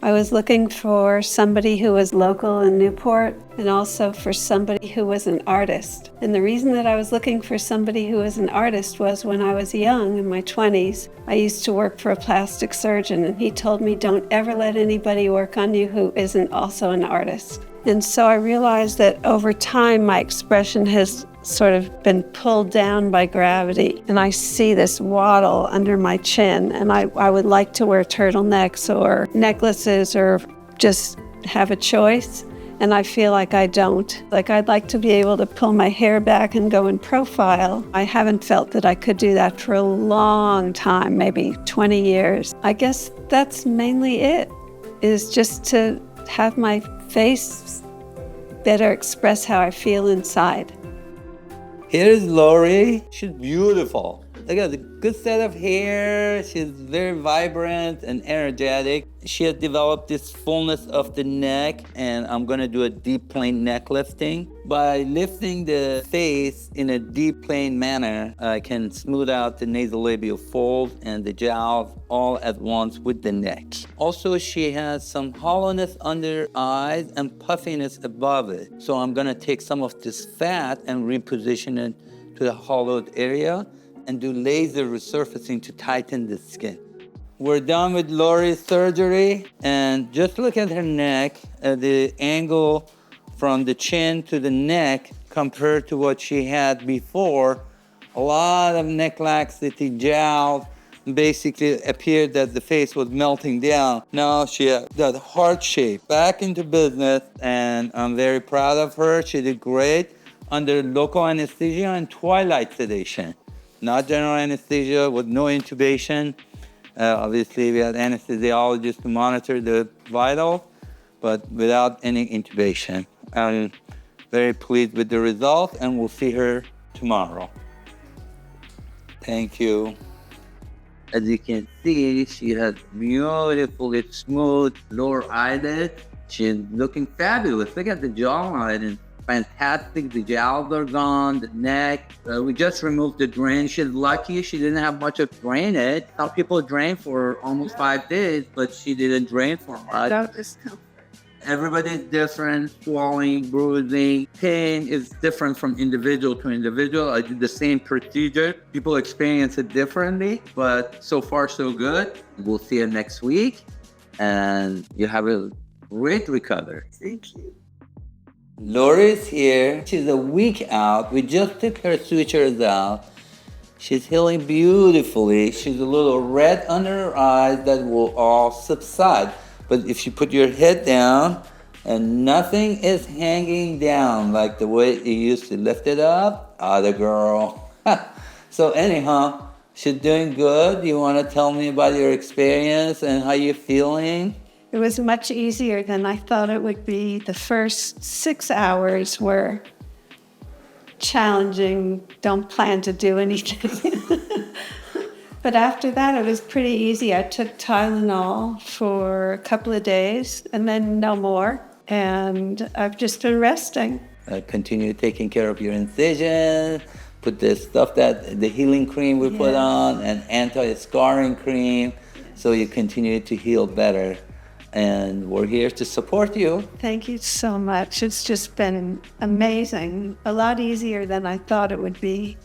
I was looking for somebody who was local in Newport and also for somebody who was an artist. And the reason that I was looking for somebody who was an artist was when I was young, in my 20s, I used to work for a plastic surgeon, and he told me, don't ever let anybody work on you who isn't also an artist. And so I realized that over time, my expression has sort of been pulled down by gravity. And I see this waddle under my chin, and I would like to wear turtlenecks or necklaces or just have a choice. And I feel like I don't. Like, I'd like to be able to pull my hair back and go in profile. I haven't felt that I could do that for a long time, maybe 20 years. I guess that's mainly it, is just to have my face better express how I feel inside. Here's Lorrie. She's beautiful. Look at the good set of hair. She's very vibrant and energetic. She has developed this fullness of the neck, and I'm gonna do a deep plane neck lifting. By lifting the face in a deep plane manner, I can smooth out the nasolabial fold and the jowls all at once with the neck. Also, she has some hollowness under her eyes and puffiness above it. So I'm gonna take some of this fat and reposition it to the hollowed area and do laser resurfacing to tighten the skin. We're done with Lorrie's surgery, and just look at her neck, the angle from the chin to the neck compared to what she had before. A lot of neck laxity, jowls, basically appeared that the face was melting down. Now she has that heart shape. Back into business, and I'm very proud of her. She did great under local anesthesia and twilight sedation. Not general anesthesia with no intubation. Obviously, we had anesthesiologists to monitor the vitals, but without any intubation. I'm very pleased with the result, and we'll see her tomorrow. Thank you. As you can see, she has beautifully smooth lower eyelid. She's looking fabulous. Look at the jawline. It's fantastic. The jowls are gone, the neck. We just removed the drain. She's lucky she didn't have much of drainage. Some people drain for almost 5 days, but she didn't drain for much. Without discomfort. Everybody's different. Swelling, bruising, pain is different from individual to individual. I did the same procedure. People experience it differently, but so far so good. We'll see you next week, and you have a great recovery. Thank you. Lorrie's here. She's a week out. We just took her sutures out. She's healing beautifully. She's a little red under her eyes that will all subside. But if you put your head down and nothing is hanging down like the way you used to lift it up, the girl. So anyhow, she's doing good. You want to tell me about your experience and how you're feeling? It was much easier than I thought it would be. The first 6 hours were challenging, don't plan to do anything. But after that, it was pretty easy. I took Tylenol for a couple of days and then no more. And I've just been resting. Continue taking care of your incisions, put the stuff the healing cream we put on, and anti-scarring cream, so you continue to heal better. And we're here to support you. Thank you so much. It's just been amazing. A lot easier than I thought it would be.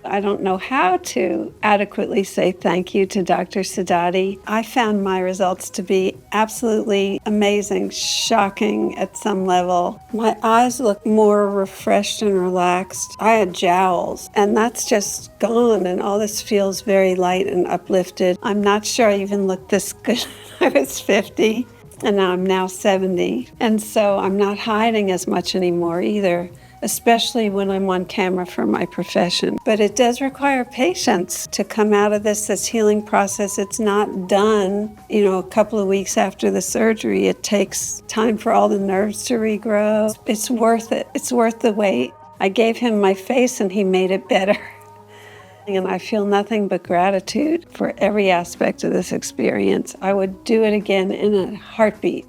I don't know how to adequately say thank you to Dr. Sadati. I found my results to be absolutely amazing, shocking at some level. My eyes look more refreshed and relaxed. I had jowls, and that's just gone, and all this feels very light and uplifted. I'm not sure I even looked this good when I was 50, and I'm now 70. And so I'm not hiding as much anymore either, especially when I'm on camera for my profession. But it does require patience to come out of this healing process. It's not done, a couple of weeks after the surgery. It takes time for all the nerves to regrow. It's worth it. It's worth the wait. I gave him my face and he made it better. And I feel nothing but gratitude for every aspect of this experience. I would do it again in a heartbeat.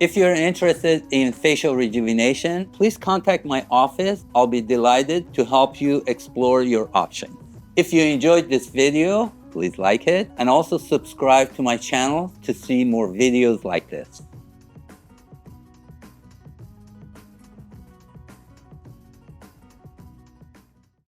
If you're interested in facial rejuvenation, please contact my office. I'll be delighted to help you explore your options. If you enjoyed this video, please like it. And also subscribe to my channel to see more videos like this.